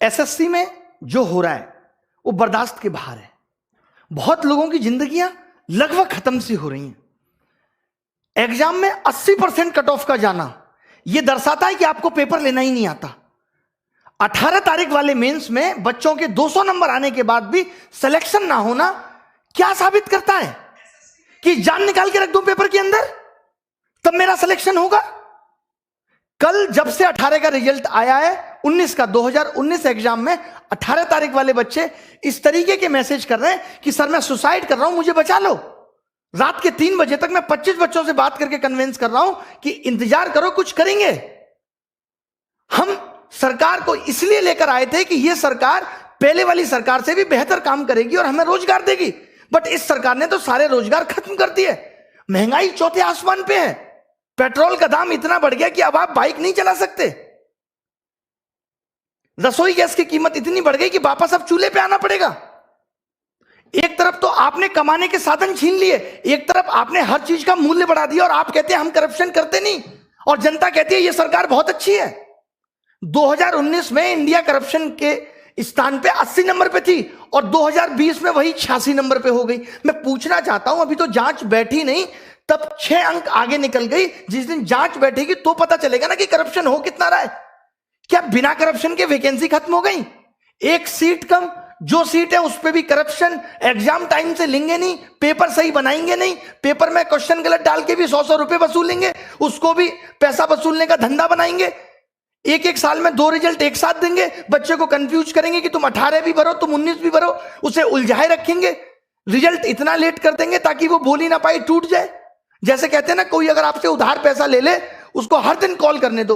SSC में जो हो रहा है वो बर्दाश्त के बाहर है। बहुत लोगों की जिंदगियां लगभग खत्म सी हो रही हैं। एग्जाम में 80% कट ऑफ का जाना यह दर्शाता है कि आपको पेपर लेना ही नहीं आता। 18 तारीख वाले मेंस में बच्चों के 200 नंबर आने के बाद भी सिलेक्शन ना होना क्या साबित करता है? कि जान निकाल के रख दूं पेपर के अंदर तब मेरा सिलेक्शन होगा। कल जब से 18 का रिजल्ट आया है 19 का 2019 एग्जाम में 18 तारीख वाले बच्चे इस तरीके के मैसेज कर रहे हैं कि सर मैं सुसाइड कर रहा हूं, मुझे बचा लो। रात के 3 बजे तक मैं 25 बच्चों से बात करके कन्विंस कर रहा हूं कि इंतजार करो, कुछ करेंगे। हम सरकार को इसलिए लेकर आए थे कि यह सरकार पहले वाली सरकार से भी बेहतर काम करेगी और हमें रोजगार देगी, बट इस सरकार ने तो सारे रोजगार खत्म कर दिए। महंगाई चौथे आसमान पे है। पेट्रोल का दाम इतना बढ़ गया कि अब आप बाइक नहीं चला सकते। रसोई गैस की कीमत इतनी बढ़ गई कि वापस अब चूल्हे पे आना पड़ेगा। एक तरफ तो आपने कमाने के साधन छीन लिए, एक तरफ आपने हर चीज का मूल्य बढ़ा दिया और आप कहते हैं हम करप्शन करते नहीं, और जनता कहती है यह सरकार बहुत अच्छी है। 2019 में इंडिया करप्शन के स्थान पे 80 नंबर पे थी और 2020 में वही 86 नंबर पे हो गई। मैं पूछना चाहता हूं, अभी तो जांच बैठी नहीं, तब 6 अंक आगे निकल गई। जिस दिन जांच बैठेगी तो पता चलेगा ना कि करप्शन हो कितना रहा है। क्या बिना करप्शन के वैकेंसी खत्म हो गई? एक सीट कम, जो सीट है उस पर भी करप्शन। एग्जाम टाइम से लेंगे नहीं, पेपर सही बनाएंगे नहीं, पेपर में क्वेश्चन गलत डाल के भी 100 रुपए वसूलेंगे, उसको भी पैसा वसूलने का धंधा बनाएंगे। एक साल में 2 रिजल्ट एक साथ देंगे, बच्चे को कंफ्यूज करेंगे कि तुम 18 भी भरो, तुम 19 भी भरो, उसे उलझाए रखेंगे। रिजल्ट इतना लेट कर देंगे ताकि वो बोल ही ना पाए, टूट जाए। जैसे कहते हैं ना, कोई अगर आपसे उधार पैसा ले ले, उसको हर दिन कॉल करने दो,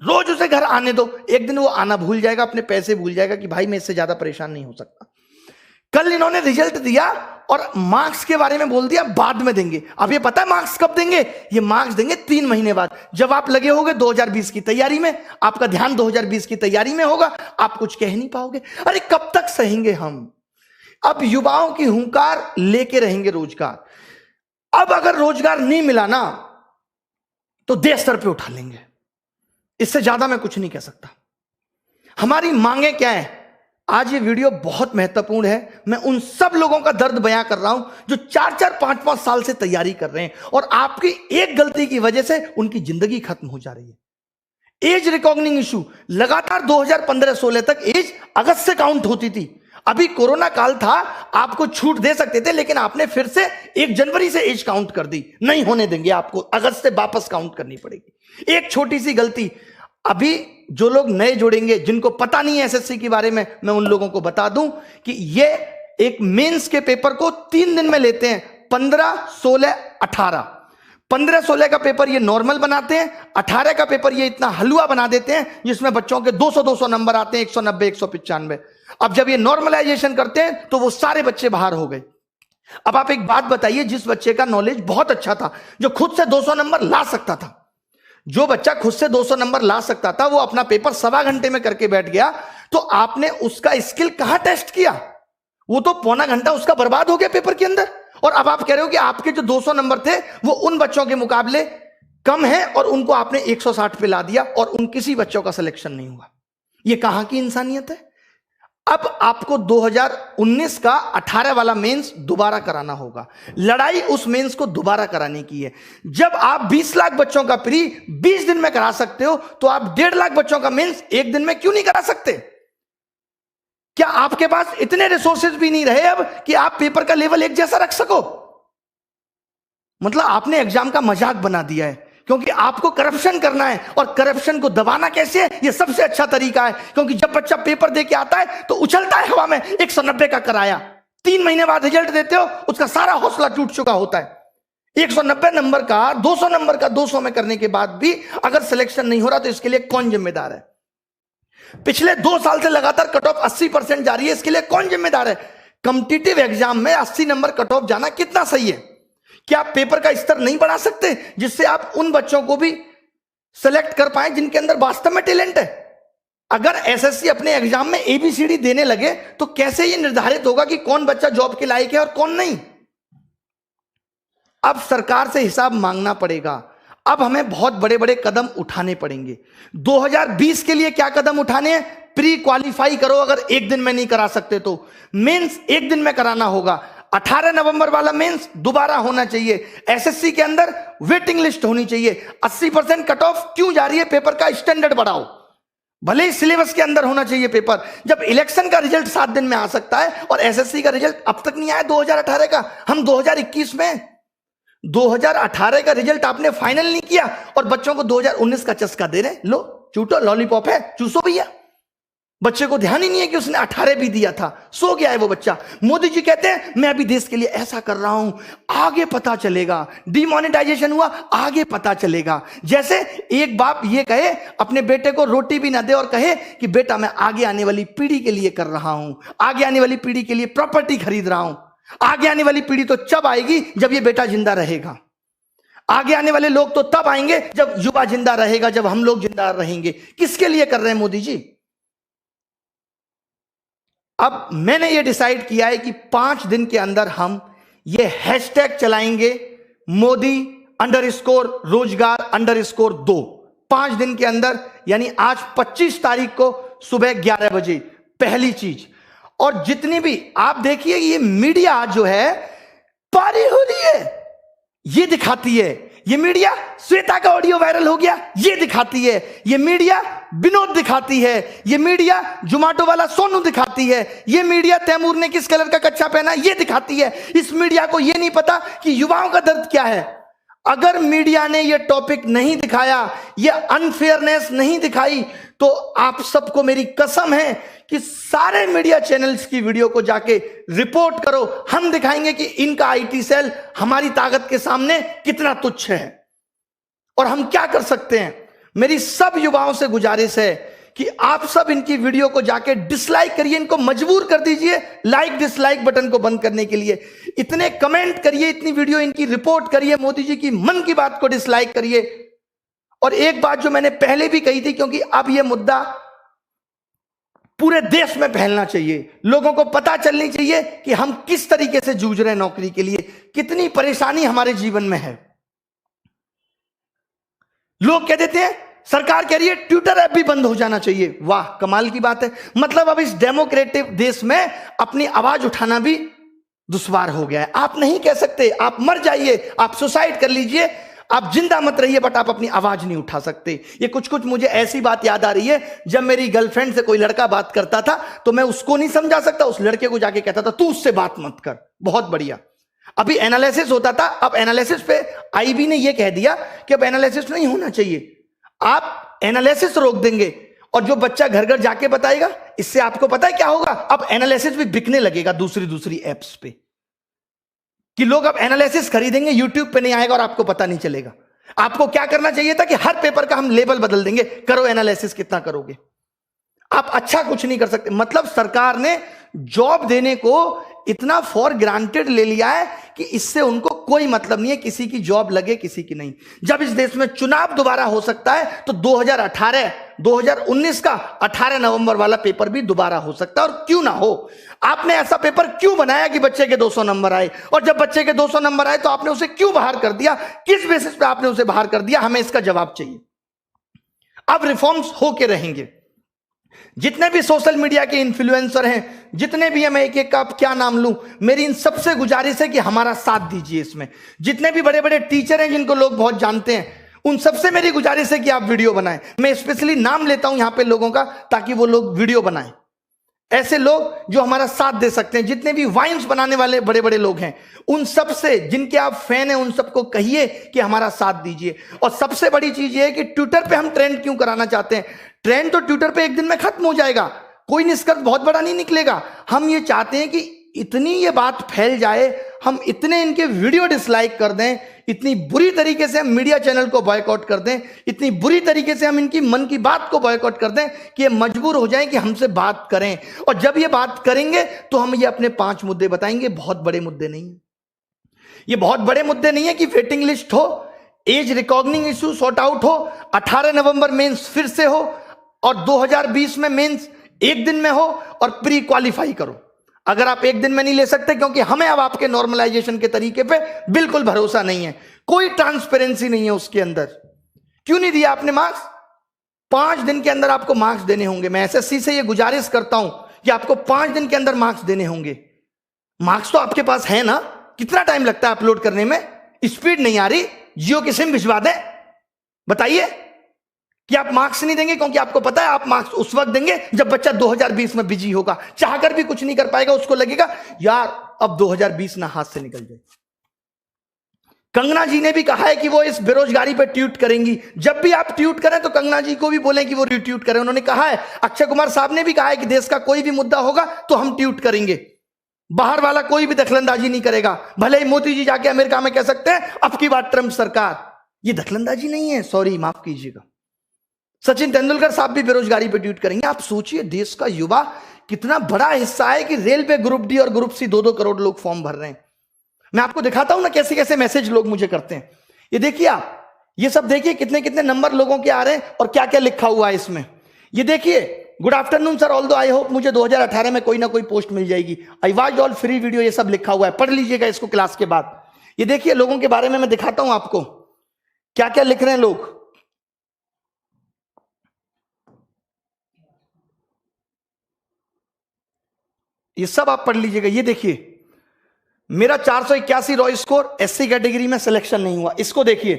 रोज उसे घर आने दो, एक दिन वो आना भूल जाएगा, अपने पैसे भूल जाएगा कि भाई मैं इससे ज्यादा परेशान नहीं हो सकता। कल इन्होंने रिजल्ट दिया और मार्क्स के बारे में बोल दिया बाद में देंगे। अब ये पता है मार्क्स कब देंगे? ये मार्क्स देंगे 3 महीने बाद, जब आप लगे होगे 2020 की तैयारी में, आपका ध्यान 2020 की तैयारी में होगा, आप कुछ कह नहीं पाओगे। अरे कब तक सहेंगे हम? अब युवाओं की हुंकार लेके रहेंगे रोजगार। अब अगर रोजगार नहीं मिला ना तो देश सर पे उठा लेंगे। इससे ज्यादा मैं कुछ नहीं कह सकता। हमारी मांगे क्या है? आज ये वीडियो बहुत महत्वपूर्ण है। मैं उन सब लोगों का दर्द बयां कर रहा हूं जो 4-4, 5-5 साल से तैयारी कर रहे हैं और आपकी एक गलती की वजह से उनकी जिंदगी खत्म हो जा रही है। एज रिकॉग्निंग इशू लगातार 2015-16 तक एज अगस्त से काउंट होती थी। अभी कोरोना काल था, आपको छूट दे सकते थे, लेकिन आपने फिर से 1 जनवरी से एज काउंट कर दी। नहीं होने देंगे, आपको अगस्त से वापस काउंट करनी पड़ेगी। एक छोटी सी गलती, अभी जो लोग नए जुड़ेंगे, जिनको पता नहीं है एसएससी के बारे में, मैं उन लोगों को बता दूं कि ये एक मेंस के पेपर को 3 दिन में लेते हैं। 15, 16, 18। 15-16 का पेपर ये नॉर्मल बनाते हैं, 18 का पेपर ये इतना हलवा बना देते हैं जिसमें बच्चों के 200-200 नंबर आते हैं, 190, 195। अब जब ये नॉर्मलाइजेशन करते हैं तो वो सारे बच्चे बाहर हो गए। अब आप एक बात बताइए, जिस बच्चे का नॉलेज बहुत अच्छा था, जो खुद से 200 नंबर ला सकता था, जो बच्चा खुद से 200 नंबर ला सकता था, वो अपना पेपर 1.25 घंटे में करके बैठ गया, तो आपने उसका स्किल कहां टेस्ट किया? वो तो पौना घंटा उसका बर्बाद हो गया पेपर के अंदर। और अब आप कह रहे हो कि आपके जो 200 नंबर थे वो उन बच्चों के मुकाबले कम है और उनको आपने 160 पे ला दिया और उन किसी बच्चों का सिलेक्शन नहीं हुआ। ये कहां की इंसानियत है? अब आपको 2019 का 18 वाला मेंस दोबारा कराना होगा। लड़ाई उस मेंस को दोबारा कराने की है। जब आप 20 लाख बच्चों का प्री 20 दिन में करा सकते हो, तो आप 1.5 लाख बच्चों का मेंस 1 दिन में क्यों नहीं करा सकते? क्या आपके पास इतने रिसोर्सेज भी नहीं रहे अब कि आप पेपर का लेवल एक जैसा रख सको? मतलब आपने एग्जाम का मजाक बना दिया है, क्योंकि आपको करप्शन करना है। और करप्शन को दबाना कैसे है? ये सबसे अच्छा तरीका है, क्योंकि जब बच्चा पेपर दे के आता है तो उछलता है हवा में 190 का कराया, 3 महीने बाद रिजल्ट देते हो, उसका सारा हौसला टूट चुका होता है। 190 नंबर का 200 नंबर का 200 में करने के बाद भी अगर सिलेक्शन नहीं हो रहा तो इसके लिए कौन जिम्मेदार है? पिछले 2 साल से लगातार कट ऑफ 80% जा रही है, इसके लिए कौन जिम्मेदार है? कॉम्पिटिटिव एग्जाम में 80 नंबर कट ऑफ जाना कितना सही है? क्या आप पेपर का स्तर नहीं बढ़ा सकते जिससे आप उन बच्चों को भी सेलेक्ट कर पाए जिनके अंदर वास्तव में टैलेंट है? अगर एसएससी अपने एग्जाम में एबीसीडी देने लगे तो कैसे यह निर्धारित होगा कि कौन बच्चा जॉब के लायक है और कौन नहीं? अब सरकार से हिसाब मांगना पड़ेगा। अब हमें बहुत बड़े बड़े कदम उठाने पड़ेंगे। 2020 के लिए क्या कदम उठाने हैं? प्री क्वालिफाई करो अगर एक दिन में नहीं करा सकते तो। मेंस एक दिन में कराना होगा। 18 नवंबर वाला मेंस दोबारा होना चाहिए। एसएससी के अंदर वेटिंग लिस्ट होनी चाहिए। 80% कट ऑफ क्यों जा रही है? पेपर का स्टैंडर्ड बढ़ाओ, भले ही सिलेबस के अंदर होना चाहिए पेपर। जब इलेक्शन का रिजल्ट 7 दिन में आ सकता है और एसएससी का रिजल्ट अब तक नहीं आया 2018 का, हम 2021 में 2018 का रिजल्ट आपने फाइनल नहीं किया और बच्चों को 2019 का चस्का दे रहे। लो चूटो, लॉलीपॉप है, चूसो भैया। बच्चे को ध्यान ही नहीं है कि उसने 18 भी दिया था, सो गया है वो बच्चा। मोदी जी कहते हैं मैं अभी देश के लिए ऐसा कर रहा हूं, आगे पता चलेगा। डिमोनेटाइजेशन हुआ, आगे पता चलेगा। जैसे एक बाप ये कहे अपने बेटे को रोटी भी ना दे और कहे कि बेटा मैं आगे आने वाली पीढ़ी के लिए कर रहा हूं, आगे आने वाली पीढ़ी के लिए प्रॉपर्टी खरीद रहा हूं। आगे आने वाली पीढ़ी तो जब आएगी जब ये बेटा जिंदा रहेगा। आगे आने वाले लोग तो तब आएंगे जब युवा जिंदा रहेगा, जब हम लोग जिंदा रहेंगे। किसके लिए कर रहे हैं मोदी जी? अब मैंने ये डिसाइड किया है कि 5 दिन के अंदर हम ये हैशटैग चलाएंगे, मोदी _रोजगार_2। 5 दिन के अंदर, यानी आज 25 तारीख को सुबह 11 बजे पहली चीज। और जितनी भी आप देखिए ये मीडिया जो है पारी हो रही है, ये दिखाती है। ये मीडिया श्वेता का ऑडियो वायरल हो गया, ये दिखाती है। ये मीडिया विनोद दिखाती है। ये मीडिया जोमेटो वाला सोनू दिखाती है। ये मीडिया तैमूर ने किस कलर का कच्चा पहना, ये दिखाती है। इस मीडिया को ये नहीं पता कि युवाओं का दर्द क्या है। अगर मीडिया ने ये टॉपिक नहीं दिखाया, ये अनफेयरनेस नहीं दिखाई, तो आप सबको मेरी कसम है कि सारे मीडिया चैनल्स की वीडियो को जाके रिपोर्ट करो। हम दिखाएंगे कि इनका आईटी सेल हमारी ताकत के सामने कितना तुच्छ है और हम क्या कर सकते हैं। मेरी सब युवाओं से गुजारिश है कि आप सब इनकी वीडियो को जाके डिसलाइक करिए, इनको मजबूर कर दीजिए लाइक डिसलाइक बटन को बंद करने के लिए। इतने कमेंट करिए, इतनी वीडियो इनकी रिपोर्ट करिए, मोदी जी की मन की बात को डिसलाइक करिए। और एक बात जो मैंने पहले भी कही थी, क्योंकि अब यह मुद्दा पूरे देश में फैलना चाहिए, लोगों को पता चलनी चाहिए कि हम किस तरीके से जूझ रहे हैं नौकरी के लिए, कितनी परेशानी हमारे जीवन में है। लोग कह देते हैं सरकार कह रही है ट्विटर ऐप भी बंद हो जाना चाहिए। वाह, कमाल की बात है। मतलब अब इस डेमोक्रेटिक देश में अपनी आवाज उठाना भी दुश्वार हो गया है। आप नहीं कह सकते, आप मर जाइए, आप सुसाइड कर लीजिए, आप जिंदा मत रहिए, बट आप अपनी आवाज नहीं उठा सकते। ये कुछ मुझे ऐसी बात याद आ रही है, जब मेरी गर्लफ्रेंड से कोई लड़का बात करता था तो मैं उसको नहीं समझा सकता, उस लड़के को जाके कहता था तू उससे बात मत कर। बहुत बढ़िया। अभी एनालिसिस होता था, अब एनालिसिस पे आईबी ने यह कह दिया कि अब एनालिसिस नहीं होना चाहिए, आप एनालिसिस रोक देंगे और जो बच्चा घर घर जाके बताएगा, इससे आपको पता है क्या होगा, अब एनालिसिस भी बिकने लगेगा दूसरी एप्स पे, कि लोग अब एनालिसिस खरीदेंगे, यूट्यूब पे नहीं आएगा और आपको पता नहीं चलेगा। आपको क्या करना चाहिए था कि हर पेपर का हम लेबल बदल देंगे, करो एनालिसिस, कितना करोगे। आप अच्छा कुछ नहीं कर सकते। मतलब सरकार ने जॉब देने को इतना फॉर ग्रांटेड ले लिया है कि इससे उनको कोई मतलब नहीं है किसी की जॉब लगे किसी की नहीं। जब इस देश में चुनाव दोबारा हो सकता है तो 2019 का 18 नवंबर वाला पेपर भी दोबारा हो सकता है, और क्यों ना हो। आपने ऐसा पेपर क्यों बनाया कि बच्चे के 200 नंबर आए, और जब बच्चे के 200 नंबर आए तो आपने उसे क्यों बाहर कर दिया, किस बेसिस पे आपने उसे बाहर कर दिया, हमें इसका जवाब चाहिए। अब रिफॉर्म्स होके रहेंगे। जितने भी सोशल मीडिया के इन्फ्लुएंसर हैं, जितने भी हैं, मैं एक एक का क्या नाम लूं, मेरी इन सबसे गुजारिश है कि हमारा साथ दीजिए इसमें। जितने भी बड़े बड़े टीचर हैं जिनको लोग बहुत जानते हैं, उन सबसे मेरी गुजारिश है कि आप वीडियो बनाएं। मैं स्पेशली नाम लेता हूं यहां पे लोगों का, ताकि वो लोग वीडियो बनाएं। ऐसे लोग जो हमारा साथ दे सकते हैं, जितने भी वाइन्स बनाने वाले बड़े बड़े लोग हैं, उन सब से जिनके आप फैन हैं, उन सबको कहिए कि हमारा साथ दीजिए। और सबसे बड़ी चीज ये है कि ट्विटर पे हम ट्रेंड क्यों कराना चाहते हैं। ट्रेंड तो ट्विटर पे एक दिन में खत्म हो जाएगा, कोई निष्कर्ष बहुत बड़ा नहीं निकलेगा। हम ये चाहते हैं कि इतनी ये बात फैल जाए, हम इतने इनके वीडियो डिसलाइक कर दें, इतनी बुरी तरीके से हम मीडिया चैनल को बॉयकॉट कर दें, इतनी बुरी तरीके से हम इनकी मन की बात को बॉयकॉट कर दें कि ये मजबूर हो जाएं कि हमसे बात करें। और जब ये बात करेंगे तो हम ये अपने 5 मुद्दे बताएंगे। बहुत बड़े मुद्दे नहीं है ये, बहुत बड़े मुद्दे नहीं है कि वेटिंग लिस्ट हो, as recognising issue sort out हो, 18 नवंबर मेंस फिर से हो, और 2020 में मेंस एक दिन में हो, और प्री क्वालिफाई करो। अगर आप एक दिन में नहीं ले सकते, क्योंकि हमें अब आपके नॉर्मलाइजेशन के तरीके पे बिल्कुल भरोसा नहीं है, कोई ट्रांसपेरेंसी नहीं है उसके अंदर। क्यों नहीं दिया आपने मार्क्स? 5 दिन के अंदर आपको मार्क्स देने होंगे। मैं एसएससी से ये गुजारिश करता हूं कि आपको 5 दिन के अंदर मार्क्स देने होंगे। मार्क्स तो आपके पास है ना, कितना टाइम लगता है अपलोड करने में? स्पीड नहीं आ रही, जियो की सिम भिजवा दें? बताइए कि आप मार्क्स नहीं देंगे, क्योंकि आपको पता है आप मार्क्स उस वक्त देंगे जब बच्चा 2020 में बिजी होगा, चाहकर भी कुछ नहीं कर पाएगा, उसको लगेगा यार अब 2020 ना हाथ से निकल जाए। कंगना जी ने भी कहा है कि वो इस बेरोजगारी पर ट्वीट करेंगी। जब भी आप ट्वीट करें तो कंगना जी को भी बोलें कि वो रिट्वीट करें। उन्होंने कहा है, अक्षय कुमार साहब ने भी कहा है कि देश का कोई भी मुद्दा होगा तो हम ट्वीट करेंगे, बाहर वाला कोई भी दखलंदाजी नहीं करेगा। भले ही मोदी जी जाके अमेरिका में कह सकते हैं अब की बात ट्रंप सरकार, ये दखलंदाजी नहीं है, सॉरी माफ कीजिएगा। सचिन तेंदुलकर साहब भी बेरोजगारी पर ट्वीट करेंगे। आप सोचिए देश का युवा कितना बड़ा हिस्सा है कि रेलवे ग्रुप डी और ग्रुप सी 2-2 करोड़ लोग फॉर्म भर रहे हैं। मैं आपको दिखाता हूं ना कैसे कैसे मैसेज लोग मुझे करते हैं। ये देखिए आप, ये सब देखिए कितने कितने नंबर लोगों के आ रहे हैं और क्या क्या लिखा हुआ है इसमें। ये देखिए, good afternoon sir, although I hope मुझे 2018 में कोई ना कोई पोस्ट मिल जाएगी। I watch all free video, ये सब लिखा हुआ है, पढ़ लीजिएगा इसको क्लास के बाद। ये देखिए लोगों के बारे में मैं दिखाता हूं आपको क्या क्या लिख रहे हैं लोग। ये सब आप पढ़ लीजिएगा। ये देखिए, मेरा 481 रॉ स्कोर, एससी कैटेगरी में सिलेक्शन नहीं हुआ। इसको देखिए,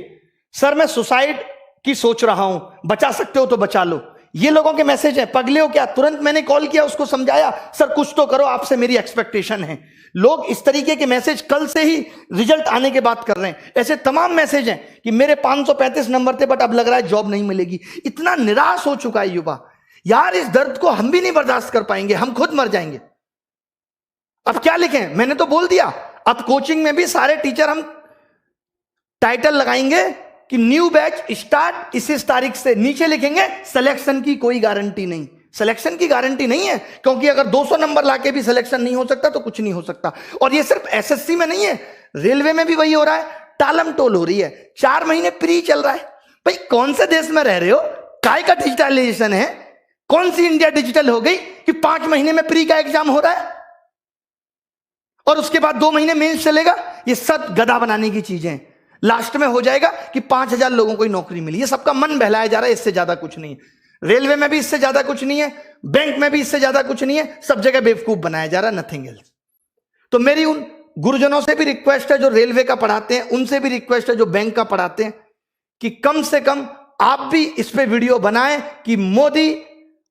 सर मैं सुसाइड की सोच रहा हूं, बचा सकते हो तो बचा लो। ये लोगों के मैसेज हैं। पगले हो क्या? तुरंत मैंने कॉल किया, उसको समझाया, सर कुछ तो करो, आपसे मेरी एक्सपेक्टेशन है। लोग इस तरीके के मैसेज कल से ही रिजल्ट आने के बाद कर रहे हैं। ऐसे तमाम मैसेज हैं कि मेरे 535 नंबर थे बट अब लग रहा है जॉब नहीं मिलेगी। इतना निराश हो चुका है युवा, यार इस दर्द को हम भी नहीं बर्दाश्त कर पाएंगे, हम खुद मर जाएंगे। अब क्या लिखें? मैंने तो बोल दिया, अब कोचिंग में भी सारे टीचर हम टाइटल लगाएंगे कि न्यू बैच स्टार्ट इस तारीख से। नीचे लिखेंगे सिलेक्शन की कोई गारंटी नहीं। सिलेक्शन की गारंटी नहीं है, क्योंकि अगर 200 नंबर लाके भी सिलेक्शन नहीं हो सकता तो कुछ नहीं हो सकता। और ये सिर्फ एसएससी में नहीं है, रेलवे में भी वही हो रहा है, टालम टोल हो रही है। 4 महीने प्री चल रहा है। भाई कौन से देश में रह रहे हो? काय का डिजिटलाइजेशन है? कौन सी इंडिया डिजिटल हो गई कि 5 महीने में प्री का एग्जाम हो रहा है और उसके बाद 2 महीने मेंस चलेगा? ये सब गधा बनाने की चीजें हैं। लास्ट में हो जाएगा कि 5000 लोगों को ही नौकरी मिली। ये सबका मन बहलाया जा रहा है, इससे ज्यादा कुछ नहीं है। रेलवे में भी इससे ज्यादा कुछ नहीं है, बैंक में भी इससे ज्यादा कुछ नहीं है, सब जगह बेवकूफ बनाया जा रहा है, नथिंग एल्स। तो मेरी उन गुरुजनों से भी रिक्वेस्ट है जो रेलवे का पढ़ाते हैं, उनसे भी रिक्वेस्ट है जो बैंक का पढ़ाते हैं, कि कम से कम आप भी इस पे वीडियो बनाएं कि मोदी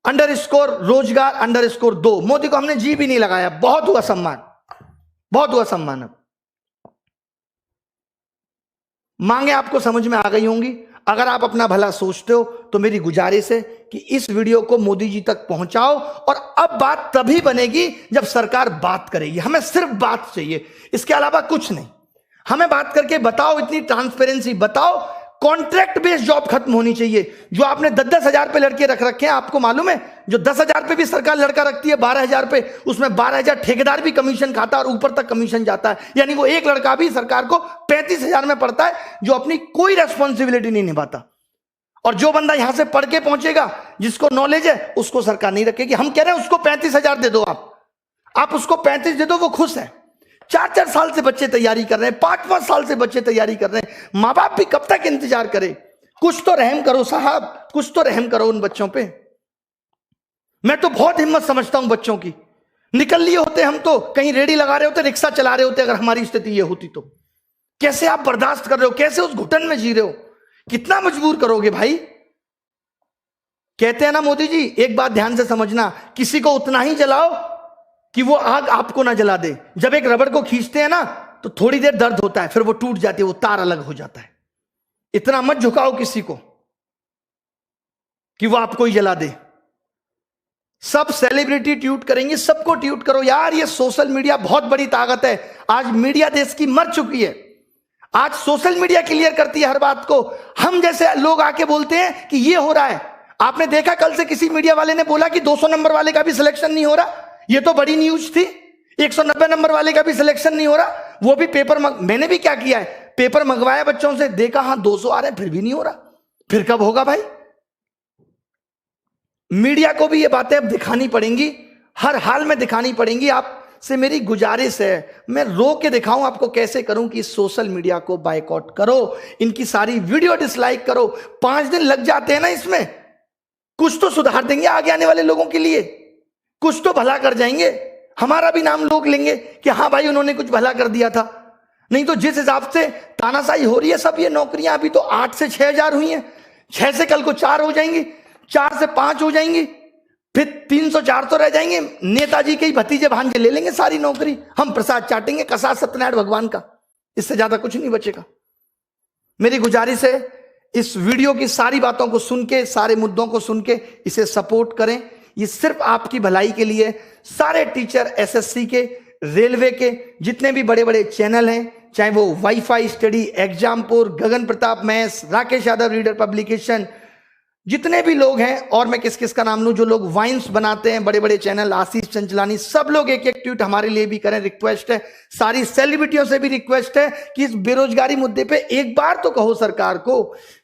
_ रोजगार _ 2। मोदी को हमने जी भी नहीं लगाया, बहुत हुआ सम्मान, बहुत हुआ सम्मान। अब मांगे आपको समझ में आ गई होंगी। अगर आप अपना भला सोचते हो तो मेरी गुजारिश है कि इस वीडियो को मोदी जी तक पहुंचाओ। और अब बात तभी बनेगी जब सरकार बात करेगी। हमें सिर्फ बात चाहिए, इसके अलावा कुछ नहीं। हमें बात करके बताओ, इतनी ट्रांसपेरेंसी बताओ। कॉन्ट्रैक्ट बेस्ड जॉब खत्म होनी चाहिए। जो आपने 10-10 हजार पे लड़के रख रखे हैं, आपको मालूम है जो 10 हजार पे भी सरकार लड़का रखती है 12 हजार पे, उसमें 12 हजार ठेकेदार भी कमीशन खाता है और ऊपर तक कमीशन जाता है। यानी वो एक लड़का भी सरकार को 35 हजार में पड़ता है, जो अपनी कोई रेस्पॉन्सिबिलिटी नहीं निभाता। और जो बंदा यहां से पढ़ के पहुंचेगा, जिसको नॉलेज है, उसको सरकार नहीं रखेगी। हम कह रहे हैं उसको 35 हजार दे दो, आप उसको 35 दे दो, वो खुश है। 4-4 साल से बच्चे तैयारी कर रहे हैं, 5-5 साल से बच्चे तैयारी कर रहे हैं। माँ बाप भी कब तक इंतजार करे? कुछ तो रहम करो साहब, कुछ तो रहम करो उन बच्चों पे। मैं तो बहुत हिम्मत समझता हूं बच्चों की। निकल लिए होते हम तो, कहीं रेडी लगा रहे होते, रिक्शा चला रहे होते, अगर हमारी स्थिति ये होती तो। कैसे आप बर्दाश्त कर रहे हो? कैसे उस घुटन में जी रहे हो? कितना मजबूर करोगे भाई? कहते हैं ना मोदी जी, एक बात ध्यान से समझना, किसी को उतना ही जलाओ कि वो आग आपको ना जला दे। जब एक रबड़ को खींचते हैं ना तो थोड़ी देर दर्द होता है, फिर वो टूट जाती है, वो तार अलग हो जाता है। इतना मत झुकाओ किसी को कि वो आपको ही जला दे। सब सेलिब्रिटी ट्वीट करेंगे, सबको ट्वीट करो यार। ये सोशल मीडिया बहुत बड़ी ताकत है। आज मीडिया देश की मर चुकी है। आज सोशल मीडिया क्लियर करती है हर बात को। हम जैसे लोग आके बोलते हैं कि ये हो रहा है। आपने देखा कल से किसी मीडिया वाले ने बोला कि 200 नंबर वाले का भी सिलेक्शन नहीं हो रहा। ये तो बड़ी न्यूज थी। 190 नंबर वाले का भी सिलेक्शन नहीं हो रहा, वो भी पेपर मैंने भी क्या किया है, पेपर मंगवाया बच्चों से, देखा हाँ 200 आ रहे हैं, फिर भी नहीं हो रहा। फिर कब होगा भाई? मीडिया को भी ये बातें अब दिखानी पड़ेंगी, हर हाल में दिखानी पड़ेंगी। आपसे मेरी गुजारिश है, मैं रो के दिखाऊं आपको कैसे करूं कि सोशल मीडिया को बायकॉट करो, इनकी सारी वीडियो डिसलाइक करो। 5 दिन लग जाते हैं ना इसमें, कुछ तो सुधार देंगे आगे आने वाले लोगों के लिए, कुछ तो भला कर जाएंगे, हमारा भी नाम लोग लेंगे कि हाँ भाई उन्होंने कुछ भला कर दिया था। नहीं तो जिस हिसाब से तानाशाही हो रही है, सब ये नौकरियां अभी तो 8 से 6,000 हुई हैं, 6 से कल को 4 हो जाएंगी, 4 से 5 हो जाएंगी, फिर 300-400 रह जाएंगे। नेताजी के ही भतीजे भांजे ले लेंगे सारी नौकरी, हम प्रसाद चाटेंगे कसा सत्यनारायण भगवान का, इससे ज्यादा कुछ नहीं बचेगा। मेरी गुजारिश है इस वीडियो की सारी बातों को सुन के, सारे मुद्दों को सुन के इसे सपोर्ट करें, ये सिर्फ आपकी भलाई के लिए। सारे टीचर एसएससी के, रेलवे के, जितने भी बड़े बड़े चैनल हैं, चाहे वो WiFi study, Exampur, Gagan Pratap maths, Rakesh Yadav reader publication, जितने भी लोग हैं, और मैं किस किस का नाम लूं, जो लोग वाइन्स बनाते हैं, बड़े बड़े चैनल, आशीष चंचलानी, सब लोग एक एक ट्वीट हमारे लिए भी करें, रिक्वेस्ट है। सारी सेलिब्रिटियों से भी रिक्वेस्ट है कि इस बेरोजगारी मुद्दे पे एक बार तो कहो सरकार को।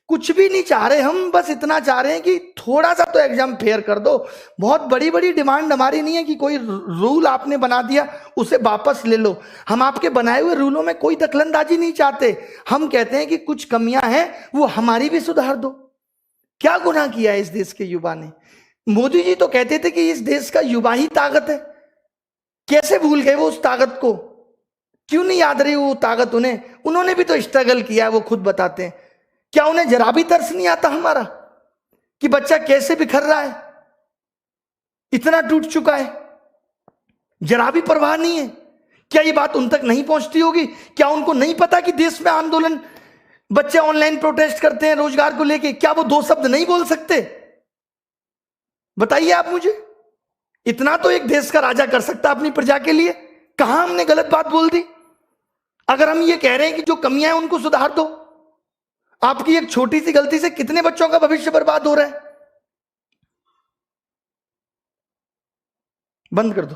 कुछ भी नहीं चाह रहे हम, बस इतना चाह रहे हैं कि थोड़ा सा तो एग्जाम फेयर कर दो। बहुत बड़ी बड़ी डिमांड हमारी नहीं है कि कोई रूल आपने बना दिया उसे वापस ले लो, हम आपके बनाए हुए रूलों में कोई दखलंदाजी नहीं चाहते। हम कहते हैं कि कुछ कमियां हैं वो हमारी भी सुधार दो। क्या गुनाह किया है इस देश के युवा ने? मोदी जी तो कहते थे कि इस देश का युवा ही ताकत है, कैसे भूल गए वो उस ताकत को? क्यों नहीं याद रही वो ताकत उन्हें? उन्होंने भी तो स्ट्रगल किया है, वो खुद बताते हैं। क्या उन्हें जरा भी तरस नहीं आता हमारा कि बच्चा कैसे बिखर रहा है, इतना टूट चुका है? जरा भी परवाह नहीं है? क्या ये बात उन तक नहीं पहुंचती होगी? क्या उनको नहीं पता कि देश में आंदोलन, बच्चे ऑनलाइन प्रोटेस्ट करते हैं रोजगार को लेके, क्या वो 2 शब्द नहीं बोल सकते? बताइए आप मुझे। इतना तो एक देश का राजा कर सकता अपनी प्रजा के लिए। कहां हमने गलत बात बोल दी? अगर हम ये कह रहे हैं कि जो कमियां हैं उनको सुधार दो, आपकी एक छोटी सी गलती से कितने बच्चों का भविष्य बर्बाद हो रहा है? बंद कर दो।